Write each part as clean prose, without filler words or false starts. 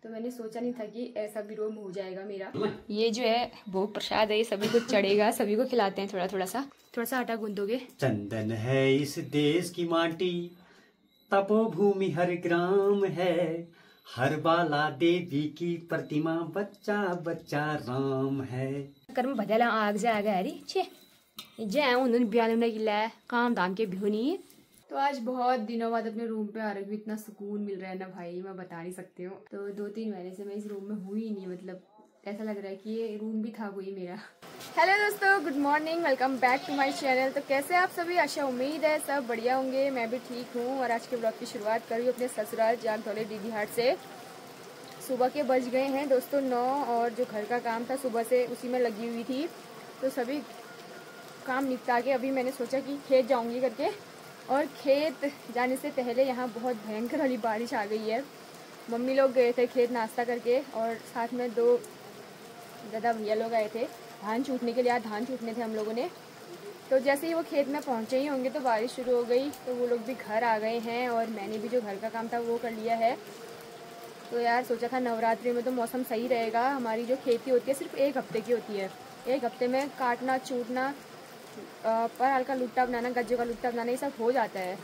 तो मैंने सोचा नहीं था कि ऐसा भी रोम हो जाएगा मेरा। ये जो है भोग प्रसाद है, ये सभी को चढ़ेगा, सभी को खिलाते हैं। थोड़ा सा आटा गूंदोगे। चंदन है इस देश की माटी, तपोभूमि हर ग्राम है, हर बाला देवी की प्रतिमा, बच्चा बच्चा राम है। कर्म भजला आग जा गया अरे छे जय उन्होंने बयान में गिला काम धाम के भी नहीं। तो आज बहुत दिनों बाद अपने रूम पे आ रही हूँ, इतना सुकून मिल रहा है ना भाई, मैं बता नहीं सकती हूँ। तो 2-3 महीने से मैं इस रूम में हुई नहीं, मतलब ऐसा लग रहा है कि ये रूम भी था कोई मेरा। हेलो दोस्तों, good morning, welcome back to my channel. तो कैसे आप सभी? आशा उम्मीद है सब बढ़िया होंगे, मैं भी ठीक हूँ। और आज के ब्लॉग की शुरुआत करी अपने ससुराल जागधौले दीदी हाट से। सुबह के बज गए हैं दोस्तों 9 और जो घर का काम था सुबह से उसी में लगी हुई थी। तो सभी काम निपटा के अभी मैंने सोचा कि खेत जाऊंगी करके। और खेत जाने से पहले यहाँ बहुत भयंकर वाली बारिश आ गई है। मम्मी लोग गए थे खेत नाश्ता करके और साथ में 2 दादा भैया लोग आए थे धान छूटने के लिए। आज धान छूटने थे हम लोगों ने। तो जैसे ही वो खेत में पहुँचे ही होंगे तो बारिश शुरू हो गई, तो वो लोग भी घर आ गए हैं और मैंने भी जो घर का काम था वो कर लिया है। तो यार सोचा था नवरात्रि में तो मौसम सही रहेगा। हमारी जो खेती होती है सिर्फ 1 हफ्ते की होती है। 1 हफ्ते में काटना, छूटना, पर हल्का लुट्टा बनाना, गज्जों का लुट्टा बनाना, ये सब हो जाता है।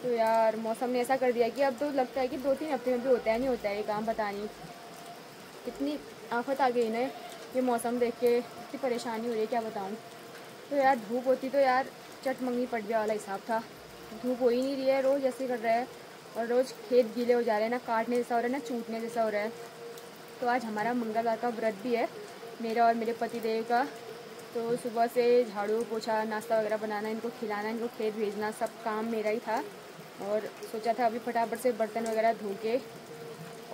तो यार मौसम ने ऐसा कर दिया कि अब तो लगता है कि 2-3 हफ्ते में भी होता है नहीं होता है ये काम। पता नहीं कितनी आफत आ गई ना ये मौसम देख के, इतनी परेशानी हो रही है क्या बताऊँ। तो यार धूप होती तो यार चट मंगनी पड़ गया वाला हिसाब था। धूप हो ही नहीं रही है, रोज़ ऐसे कर रहा है और रोज़ खेत गीले हो जा रहे हैं, ना काटने जैसा हो रहा है ना छूटने जैसा हो रहा है। तो आज हमारा मंगलवार का व्रत भी है, मेरा और मेरे पतिदेव का। तो सुबह से झाड़ू पोछा, नाश्ता वगैरह बनाना, इनको खिलाना, इनको खेत भेजना, सब काम मेरा ही था। और सोचा था अभी फटाफट से बर्तन वगैरह धो के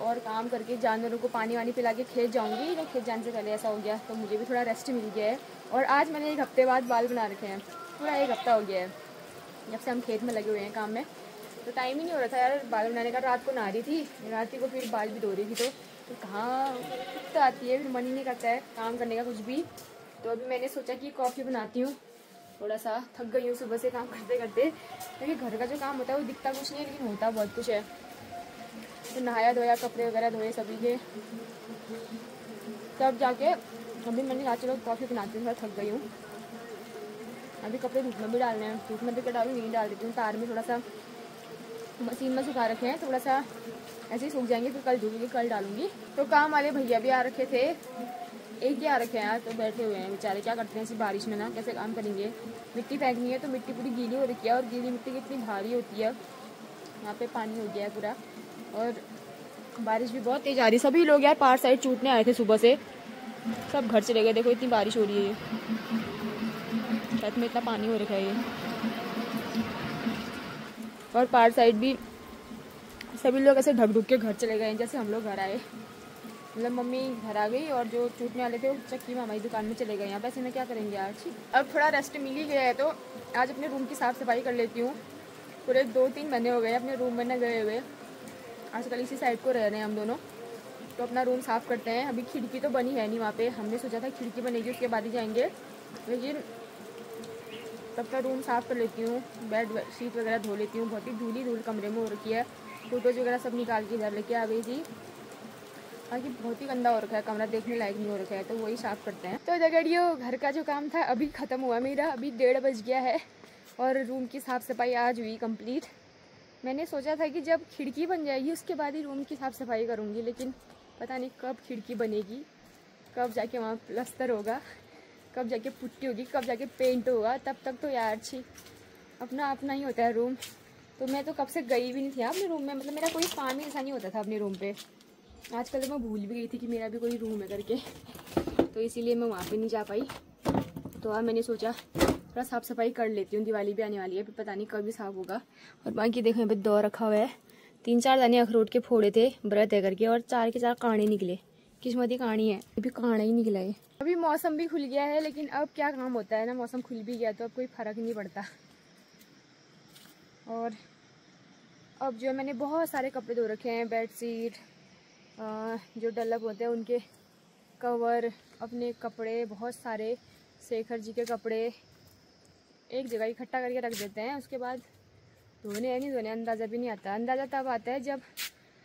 और काम करके जानवरों को पानी वानी पिला के खेत जाऊंगी। तो खेत जाने से पहले ऐसा हो गया तो मुझे भी थोड़ा रेस्ट मिल गया है। और आज मैंने 1 हफ्ते बाद बाल बना रखे हैं, पूरा 1 हफ्ता हो गया है जब से हम खेत में लगे हुए हैं काम में। तो टाइम ही नहीं हो रहा था यार बाल बनाने का। रात को नहा रही थी, रात को फिर बाल भी धो रही थी। तो कहाँ तो आती है, फिर मन ही नहीं करता है काम करने का कुछ भी। तो अभी मैंने सोचा कि कॉफ़ी बनाती हूँ। थोड़ा सा थक गई हूँ सुबह से काम करते करते, क्योंकि घर का जो काम होता है वो दिखता कुछ नहीं है लेकिन होता बहुत कुछ है। तो नहाया धोया, कपड़े वगैरह धोए सभी के, तब जाके अभी मैंने कहा चलो कॉफ़ी बनाती हूँ, थोड़ा थक गई हूँ। अभी कपड़े धूप में भी डालने हैं, धूप में भी डालूँ, नहीं डाल देती हूँ। तार में थोड़ा सा मशीन में सुखा रखे हैं, थोड़ा सा ऐसे ही सूख जाएंगे, फिर कल धूलूँगी, कल डालूंगी। तो काम वाले भैया भी आ रखे थे, एक ही आ रखे हैं यार। तो बैठे हुए हैं बेचारे, क्या करते हैं ऐसी बारिश में ना, कैसे काम करेंगे। मिट्टी फेंकनी है तो मिट्टी पूरी गीली हो रखी है और गीली मिट्टी कितनी भारी होती है। यहाँ पे पानी हो गया है पूरा और बारिश भी बहुत तेज आ रही है। सभी लोग यार पार साइड छूटने आए थे सुबह से, सब घर चले गए। देखो इतनी बारिश हो रही है, छत में इतना पानी हो रखा है ये। और पार साइड भी सभी लोग ऐसे ढक ढुक के घर चले गए जैसे हम लोग घर आए। मतलब मम्मी घर आ गई और जो छूटने वाले थे वो चक्की में हमारी दुकान में चले गए। यहाँ पैसे में क्या करेंगे आज। अब थोड़ा रेस्ट मिल ही गया है तो आज अपने रूम की साफ़ सफाई कर लेती हूँ। पूरे 2-3 महीने हो गए अपने रूम में न गए हुए। आजकल इसी साइड को रह रहे हैं हम दोनों, तो अपना रूम साफ़ करते हैं। अभी खिड़की तो बनी है नहीं वहाँ पे, हमने सोचा था खिड़की बनेगी उसके बाद ही जाएंगे, लेकिन तब तक रूम साफ़ कर लेती हूँ। बेड शीट वगैरह धो लेती हूँ, बहुत ही धूल कमरे में हो रखी है। फोटोज़ वगैरह सब निकाल के इधर लेके आ गई थी, बाकी बहुत ही गंदा हो रखा है कमरा, देखने लायक नहीं हो रखा है। तो वही साफ़ करते हैं। तो जगड़ियो घर का जो काम था अभी ख़त्म हुआ मेरा, अभी 1:30 बज गया है और रूम की साफ़ सफाई आज हुई कंप्लीट। मैंने सोचा था कि जब खिड़की बन जाएगी उसके बाद ही रूम की साफ़ सफाई करूँगी, लेकिन पता नहीं कब खिड़की बनेगी, कब जाके वहाँ प्लस्तर होगा, कब जाके पुट्टी होगी, कब जाके पेंट होगा। तब तक तो यार छी अपना अपना ही होता है रूम। तो मैं तो कब से गई भी नहीं थी अपने रूम में, मतलब मेरा कोई काम ही ऐसा नहीं होता था अपने रूम पे। आजकल तो मैं भूल भी गई थी कि मेरा भी कोई रूम है करके, तो इसीलिए मैं वहाँ पे नहीं जा पाई। तो अब मैंने सोचा थोड़ा साफ़ सफाई कर लेती हूँ, दिवाली भी आने वाली है, फिर पता नहीं कब भी साफ़ होगा। और बाकी देखो यहाँ पे दो रखा हुआ है, 3-4 दाने अखरोट के फोड़े थे व्रत है करके और 4 के 4 कांटे निकले। किस्मती कहानी है, अभी कांटा ही निकला है। अभी मौसम भी खुल गया है, लेकिन अब क्या काम होता है ना, मौसम खुल भी गया तो अब कोई फ़र्क नहीं पड़ता। और अब जो है मैंने बहुत सारे कपड़े धो रखे हैं, बेड शीट, जो डल्लब होते हैं उनके कवर, अपने कपड़े बहुत सारे, शेखर जी के कपड़े एक जगह इकट्ठा करके रख देते हैं। उसके बाद धोने या नहीं धोने अंदाज़ा भी नहीं आता। अंदाज़ा तब आता है जब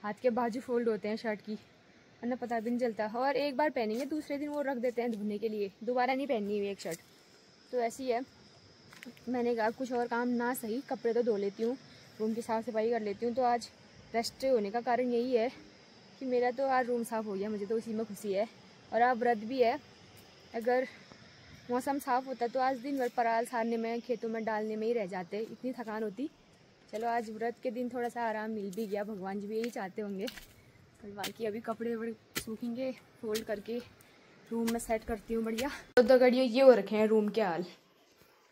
हाथ के बाजू फोल्ड होते हैं शर्ट की, वरना पता भी नहीं चलता। और एक बार पहनेंगे दूसरे दिन वो रख देते हैं धोने के लिए, दोबारा नहीं पहननी हुई एक शर्ट। तो ऐसी है, मैंने कहा कुछ और काम ना सही कपड़े तो धो लेती हूँ, रूम की साफ़ सफाई कर लेती हूँ। तो आज रेस्ट होने का कारण यही है कि मेरा तो आज रूम साफ़ हो गया, मुझे तो उसी में खुशी है। और अब व्रत भी है, अगर मौसम साफ़ होता तो आज दिन भर पराल सारने में खेतों में डालने में ही रह जाते, इतनी थकान होती। चलो आज व्रत के दिन थोड़ा सा आराम मिल भी गया, भगवान जी भी यही चाहते होंगे। और बाकी अभी कपड़े वपड़े सूखेंगे, फोल्ड करके रूम में सेट करती हूँ बढ़िया। तो गड़ियों ये हो रखे हैं रूम के हाल।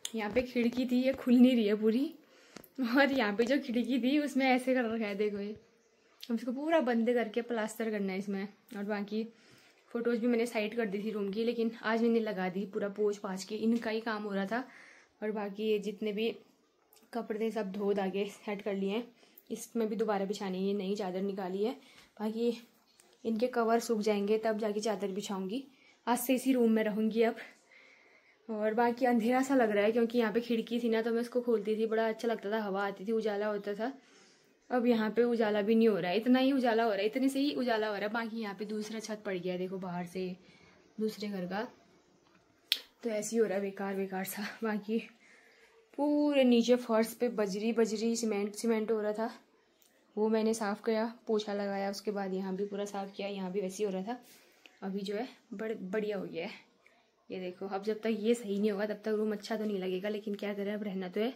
यहाँ पे खिड़की थी, ये खुल नहीं रही है पूरी, और यहाँ पे जो खिड़की थी उसमें ऐसे कर रखा है, देखो ये हम इसको पूरा बंद करके प्लास्टर करना है इसमें। और बाकी फ़ोटोज़ भी मैंने साइड कर दी थी रूम की, लेकिन आज मैंने लगा दी पूरा पोंछ पाछ के, इनका ही काम हो रहा था। और बाकी ये जितने भी कपड़े थे सब धो धागे सेट कर लिए हैं, इसमें भी दोबारा बिछानी है, ये नई चादर निकाली है। बाकी इनके कवर सूख जाएंगे तब जाके चादर बिछाऊंगी, आज से इसी रूम में रहूँगी अब। और बाकी अंधेरा सा लग रहा है क्योंकि यहाँ पे खिड़की थी ना, तो मैं इसको खोलती थी, बड़ा अच्छा लगता था, हवा आती थी, उजाला होता था। अब यहाँ पे उजाला भी नहीं हो रहा है, इतना ही उजाला हो रहा है, इतने से ही उजाला हो रहा है। बाकी यहाँ पे दूसरा छत पड़ गया है, देखो बाहर से दूसरे घर का, तो ऐसे ही हो रहा है, बेकार बेकार सा। बाकी पूरे नीचे फर्श पे बजरी सीमेंट हो रहा था, वो मैंने साफ़ किया, पोछा लगाया, उसके बाद यहाँ भी पूरा साफ़ किया, यहाँ भी वैसे ही हो रहा था। अभी जो है बढ़िया हो गया है, ये देखो। अब जब तक ये सही नहीं होगा तब तक रूम अच्छा तो नहीं लगेगा, लेकिन क्या करें, अब रहना तो है,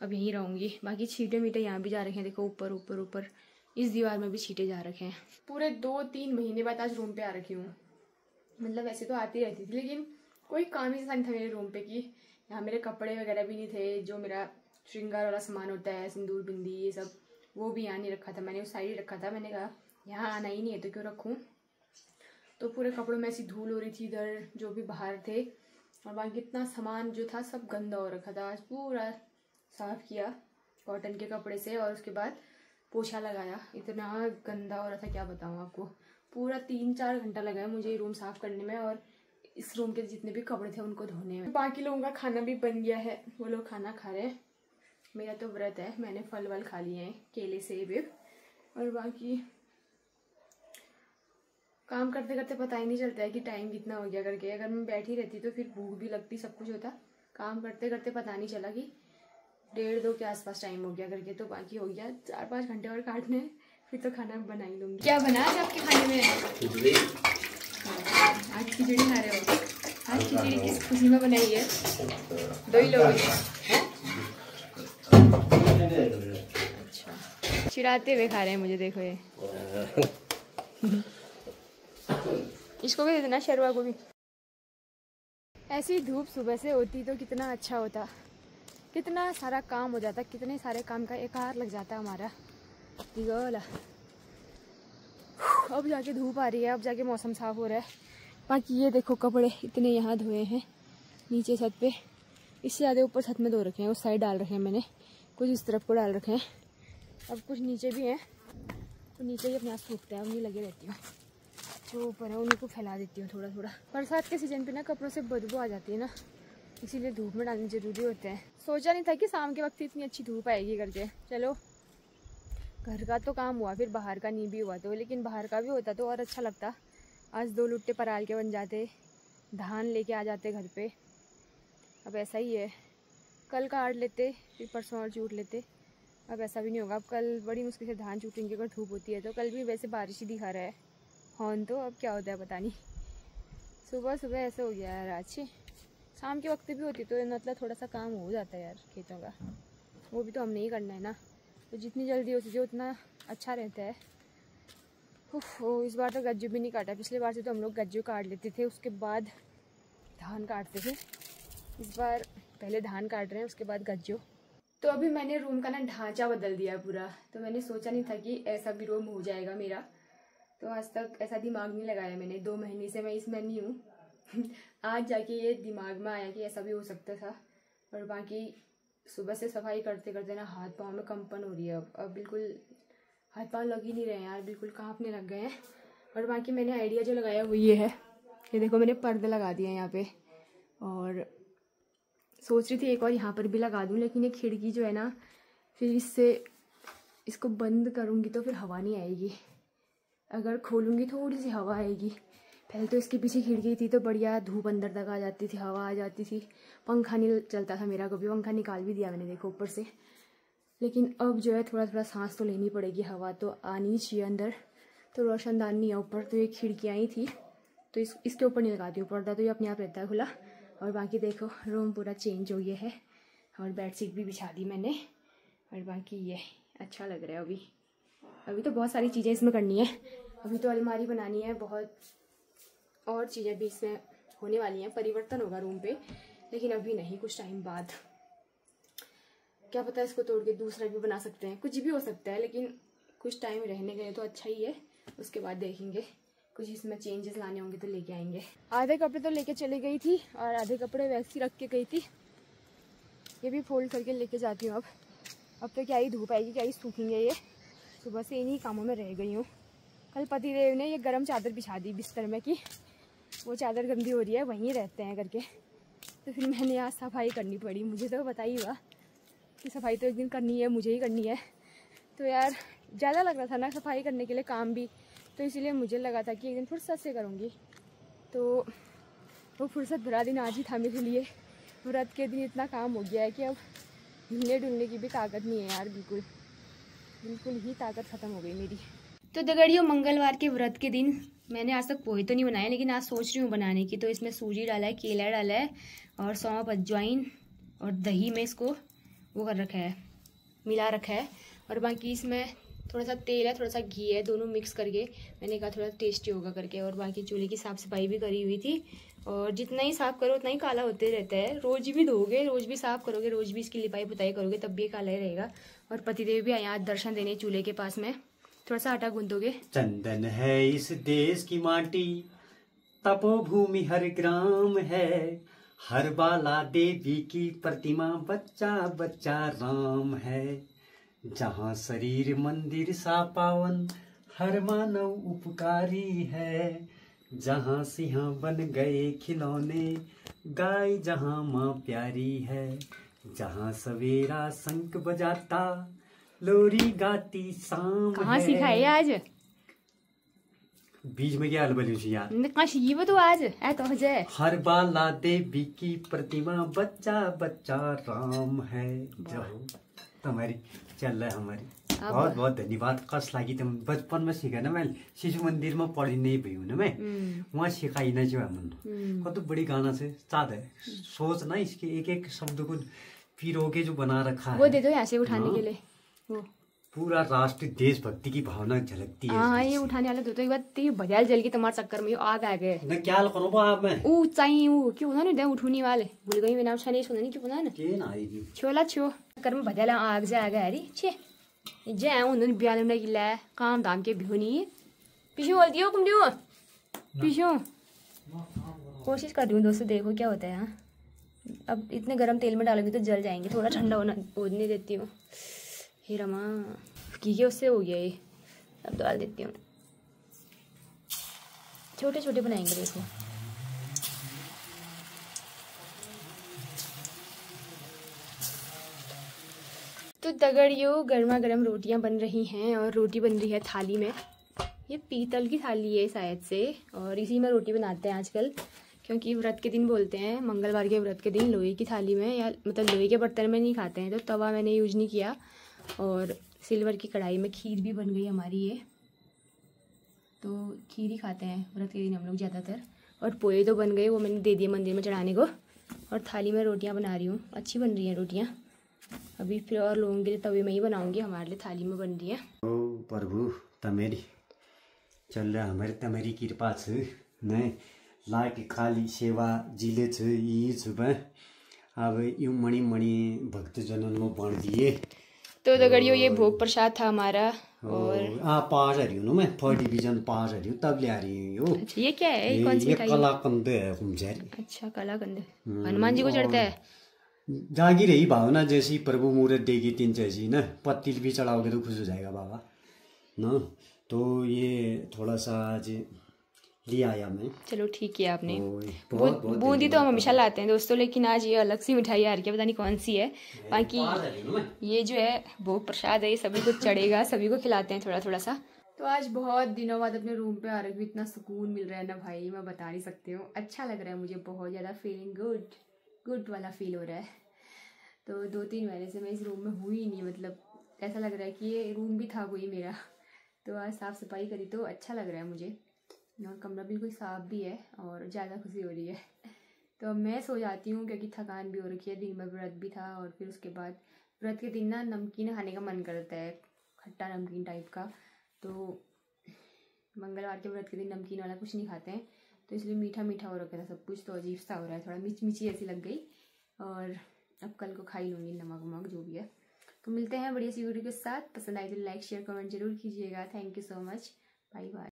अब यहीं रहूँगी। बाकी छींटे मीटे यहाँ भी जा रखे हैं, देखो ऊपर ऊपर ऊपर इस दीवार में भी छींटे जा रखे हैं। पूरे 2-3 महीने बाद आज रूम पे आ रखी हूँ। मतलब वैसे तो आती रहती थी, लेकिन कोई काम ही नहीं था मेरे रूम पे कि यहाँ मेरे कपड़े वगैरह भी नहीं थे, जो मेरा श्रृंगार वाला सामान होता है, सिंदूर बिंदी ये सब, वो भी यहाँ नहीं रखा था, मैंने उस साइड ही रखा था। मैंने कहा यहाँ आना ही नहीं है तो क्यों रखूँ। तो पूरे कपड़ों में ऐसी धूल हो रही थी इधर, जो भी बाहर थे। और बाकी इतना सामान जो था सब गंदा हो रखा था, आज पूरा साफ़ किया कॉटन के कपड़े से, और उसके बाद पोछा लगाया। इतना गंदा हो रहा था क्या बताऊँ आपको, पूरा 3-4 घंटा लगा है मुझे रूम साफ़ करने में, और इस रूम के जितने भी कपड़े थे उनको धोने में। बाकी लोगों का खाना भी बन गया है, वो लोग खाना खा रहे हैं। मेरा तो व्रत है, मैंने फल वल खा लिए हैं, केले सेब। और बाकी काम करते करते पता ही नहीं चलता है कि टाइम कितना हो गया करके। अगर मैं बैठी रहती तो फिर भूख भी लगती, सब कुछ होता, काम करते करते पता नहीं चला कि 1:30-2 के आसपास टाइम हो गया करके। तो बाकी हो गया 4-5 घंटे और काटने, फिर तो खाना बना ही लूँगी। क्या बना आज आपके खाने में? खिचड़ी। आज खिचड़ी खा रहे हो? आज खिचड़ी किस खुशी में बनाई है? 2 ही लोग हैं? अच्छा, चिढ़ाते हुए खा रहे हैं मुझे, देखो ये। इसको भी दे देना, शर्वा को भी। ऐसी धूप सुबह से होती तो कितना अच्छा होता, कितना सारा काम हो जाता, कितने सारे काम का एकार लग जाता हमारा। गोला अब जाके धूप आ रही है, अब जाके मौसम साफ हो रहा है। बाकी ये देखो कपड़े इतने यहाँ धोए हैं नीचे छत पे, इससे ज़्यादा ऊपर छत में धो रखे हैं, उस साइड डाल रखे हैं मैंने, कुछ इस तरफ को डाल रखे हैं, अब कुछ नीचे भी हैं, तो नीचे ही अपने आप सूखते हैं, उन्हीं लगे रहती हूँ, जो ऊपर है उन्हीं को फैला देती हूँ थोड़ा थोड़ा। बरसात के सीजन पे ना कपड़ों से बदबू आ जाती है ना, इसीलिए धूप में डालने ज़रूरी होते हैं। सोचा नहीं था कि शाम के वक्त इतनी अच्छी धूप आएगी करके। चलो घर का तो काम हुआ, फिर बाहर का नहीं भी हुआ तो, लेकिन बाहर का भी होता तो और अच्छा लगता। आज 2 लुट्टे पराल के बन जाते, धान लेके आ जाते घर पे। अब ऐसा ही है, कल काट लेते फिर परसों और चूट लेते, अब ऐसा भी नहीं होगा। अब कल बड़ी मुश्किल से धान चूटेंगे अगर धूप होती है तो। कल भी वैसे बारिश ही दिखा रहा है हॉर्न, तो अब क्या होता है पता नहीं। सुबह सुबह ऐसे हो गया यार आज, शाम के वक्त भी होती तो मतलब थोड़ा सा काम हो जाता है यार खेतों का, वो भी तो हमने ही करना है ना, तो जितनी जल्दी हो सके उतना अच्छा रहता है। ओह, इस बार तो गज्जू भी नहीं काटा, पिछले बार से तो हम लोग गज्जू काट लेते थे उसके बाद धान काटते थे, इस बार पहले धान काट रहे हैं उसके बाद गज्जू। तो अभी मैंने रूम का ना ढांचा बदल दिया पूरा, तो मैंने सोचा नहीं था कि ऐसा भी रूम हो जाएगा मेरा, तो आज तक ऐसा दिमाग नहीं लगाया मैंने, 2 महीने से मैं इसमें नहीं हूँ। आज जाके ये दिमाग में आया कि ऐसा भी हो सकता था। और बाकी सुबह से सफाई करते करते ना हाथ पाँव में कंपन हो रही है, अब बिल्कुल हाथ पाँव लग ही नहीं रहे हैं यार, बिल्कुल कांपने लग गए हैं। और बाकी मैंने आइडिया जो लगाया वो ये है, ये देखो मैंने पर्दे लगा दिए हैं यहाँ पे, और सोच रही थी एक और यहाँ पर भी लगा दूँ, लेकिन ये खिड़की जो है ना, फिर इससे इसको बंद करूँगी तो फिर हवा नहीं आएगी, अगर खोलूँगी थोड़ी सी हवा आएगी। पहले तो इसके पीछे खिड़की थी तो बढ़िया धूप अंदर तक आ जाती थी, हवा आ जाती थी, पंखा नहीं चलता था मेरा कभी, पंखा निकाल भी दिया मैंने, देखो ऊपर से। लेकिन अब जो है थोड़ा थोड़ा सांस तो लेनी पड़ेगी, हवा तो आनी चाहिए अंदर। तो रोशनदान नहीं है ऊपर, तो ये खिड़कियाँ ही थी तो इसके ऊपर नहीं लगाती हूँ पर्दा, तो ये अपने आप रहता है खुला। और बाकी देखो रूम पूरा चेंज हो गया है और बेडशीट भी बिछा दी मैंने। और बाकी ये अच्छा लग रहा है। अभी तो बहुत सारी चीज़ें इसमें करनी है। अभी तो अलमारी बनानी है, बहुत और चीज़ें भी इसमें होने वाली हैं, परिवर्तन होगा रूम पे, लेकिन अभी नहीं, कुछ टाइम बाद। क्या पता इसको तोड़ के दूसरा भी बना सकते हैं, कुछ भी हो सकता है, लेकिन कुछ टाइम रहने के लिए तो अच्छा ही है। उसके बाद देखेंगे, कुछ इसमें चेंजेस लाने होंगे तो लेके आएंगे। आधे कपड़े तो लेके चली गई थी और आधे कपड़े वैसे ही रख के गई थी। ये भी फोल्ड करके लेके जाती हूँ अब तो क्या ही धूप आएगी, क्या ही सूखेंगे ये। सुबह से इन्हीं कामों में रह गई हूँ। कल पतिदेव ने ये गर्म चादर बिछा दी बिस्तर में कि वो चादर गंदी हो रही है, वहीं रहते हैं करके। तो फिर मैंने आज सफाई करनी पड़ी। मुझे तो पता ही हुआ कि सफाई तो एक दिन करनी है, मुझे ही करनी है। तो यार ज़्यादा लग रहा था ना सफाई करने के लिए काम भी, तो इसीलिए मुझे लगा था कि एक दिन फुर्सत से करूँगी। तो वो फुर्सत भरा दिन आज ही था मेरे लिए। व्रत के दिन इतना काम हो गया है कि अब हिलने डुलने की भी ताकत नहीं है यार, बिल्कुल ही ताकत ख़त्म हो गई मेरी। तो दगड़ियों, मंगलवार के व्रत के दिन मैंने आज तक पोहे तो नहीं बनाए, लेकिन आज सोच रही हूँ बनाने की। तो इसमें सूजी डाला है, केला डाला है और सौंफ, अजवाइन और दही में इसको वो कर रखा है, मिला रखा है। और बाकी इसमें थोड़ा सा तेल है, थोड़ा सा घी है, दोनों मिक्स करके मैंने कहा थोड़ा टेस्टी होगा करके। और बाकी चूल्हे की साफ़ सफाई भी करी हुई थी। और जितना ही साफ़ करो उतना ही काला होते रहता है। रोज़ भी धोगे, रोज़ भी साफ़ करोगे, रोज़ भी इसकी लिपाई पुताई करोगे तब भी काला ही रहेगा। और पतिदेव भी आए आज दर्शन देने चूल्हे के पास में। थोड़ा सा आटा गूंदोगे। चंदन है इस देश की माटी, तपोभूमि हर ग्राम है, हर बाला देवी की प्रतिमा, बच्चा बच्चा राम है। जहाँ शरीर मंदिर सा पावन, हर मानव उपकारी है। जहाँ सिंह बन गए खिलौने, गाय जहाँ माँ प्यारी है। जहाँ सवेरा शंख बजाता, लोरी गाती शाम। कहाँ सिखाए आज? बीच में क्या हलबली यार, कहाँ सीखी वो तो आज है तो है। हर बाला देवी की प्रतिमा, बच्चा बच्चा राम है। जो तुम्हारी चल रहा है हमारी। बहुत बहुत धन्यवाद। कस लागि तुम बचपन में सीखा ना, मैं शिशु मंदिर में पढ़ी नहीं भी हूँ ना मैं, वहाँ सिखाई ना जो है। कत बड़ी गाना से चाहता है, सोच ना इसके एक एक शब्द को पिरो के जो बना रखा है। वो दे दो यहाँ से उठाने के लिए। वो पूरा राष्ट्रीय देशभक्ति की भावना झलकती है। हाँ ये उठाने वाला दो तो एक बार तेरी बजाल जल की तुम्हारे चक्कर में आग आ गए ना। क्या करो आप में ऊ चाहिए वो क्यों ना नहीं उठूनी वाले भूल गई मैं नाम छाने सुना नहीं क्यों ना के ना आएगी छोला छो चक्कर में बजाला आग से आ गया अरे छे जे उन्होंने बयान में गिला काम धाम के भिहोनी पीछे बोलती हो तुम दियो पीछे कोशिश कर रही हूँ दोस्तों, देखो क्या होता है। हाँ अब इतने गर्म तेल में डालोगी तो जल जाएंगे, थोड़ा ठंडा होने देती हूँ। हे रमा की उससे हो गया ये, अब डाल देती हूँ। छोटे छोटे बनाएंगे देखो। तो दगड़ियों गर्मा गर्म रोटियां बन रही हैं और रोटी बन रही है थाली में। ये पीतल की थाली है शायद से, और इसी में रोटी बनाते हैं आजकल, क्योंकि व्रत के दिन बोलते हैं मंगलवार के व्रत के दिन लोहे की थाली में या मतलब लोहे के बर्तन में नहीं खाते हैं। तो तवा मैंने यूज नहीं किया और सिल्वर की कढ़ाई में खीर भी बन गई हमारी ये। तो खीर ही खाते हैं व्रत के दिन हम लोग ज़्यादातर। और पोहे तो बन गए, वो मैंने दे दिए मंदिर में चढ़ाने को। और थाली में रोटियां बना रही हूँ, अच्छी बन रही हैं रोटियां। अभी फिर और लोगों के लिए तवे में ही बनाऊंगी, हमारे लिए थाली में बन रही है। ओ प्रभु तमेरी चल रहा हमारे तमेरी कृपा छ न लाके खाली सेवा जिले छ यी छु बा। अब यूं मणि मणि भक्तजनों में बांट दिए। तो दगड़ियों ये भोग प्रसाद था हमारा। और पास हरियो ना मैं फर्स्ट डिवीजन पास हरियो तब ले आ रही हूँ। अच्छा ये क्या है, कौन सी ये कलाकंद है हुमझारी। अच्छा कलाकंद हनुमान जी को चढ़ता है। जागी रही भावना जैसी प्रभु मुहूर्त देगी तीन जैसी ना, पत्ती भी चढ़ाओगे तो खुश हो जाएगा बाबा ना। तो ये थोड़ा सा आज लिया आया मैं। चलो ठीक है आपने। बूंदी तो हम हमेशा लाते हैं दोस्तों, लेकिन आज ये अलग सी मिठाई आ रही है, पता नहीं कौन सी है। बाकी ये जो है भोग प्रसाद है, ये सभी को चढ़ेगा, सभी को खिलाते हैं थोड़ा थोड़ा सा। तो आज बहुत दिनों बाद अपने रूम पे आ रही हूँ, इतना सुकून मिल रहा है ना भाई, मैं बता नहीं सकती हूँ। अच्छा लग रहा है मुझे, बहुत ज़्यादा फीलिंग गुड वाला फील हो रहा है। तो 2-3 महीने से मैं इस रूम में हुई ही नहीं, मतलब ऐसा लग रहा है कि ये रूम भी था कोई मेरा। तो आज साफ़ सफाई करी तो अच्छा लग रहा है मुझे, और कमरा बिल्कुल साफ़ भी है और ज़्यादा खुशी हो रही है। तो अब मैं सो जाती हूँ क्योंकि थकान भी हो रखी है, दिन भर व्रत भी था। और फिर उसके बाद व्रत के दिन ना नमकीन खाने का मन करता है, खट्टा नमकीन टाइप का। तो मंगलवार के व्रत के दिन नमकीन वाला कुछ नहीं खाते हैं, तो इसलिए मीठा मीठा हो रखा था सब कुछ। तो अजीब सा हो रहा है, थोड़ा मिची ऐसी लग गई। और अब कल को खा ही लूँगी नमक वमक जो भी है। तो मिलते हैं बढ़िया सी वीडियो के साथ। पसंद आई तो लाइक शेयर कमेंट जरूर कीजिएगा। Thank you so much, bye bye.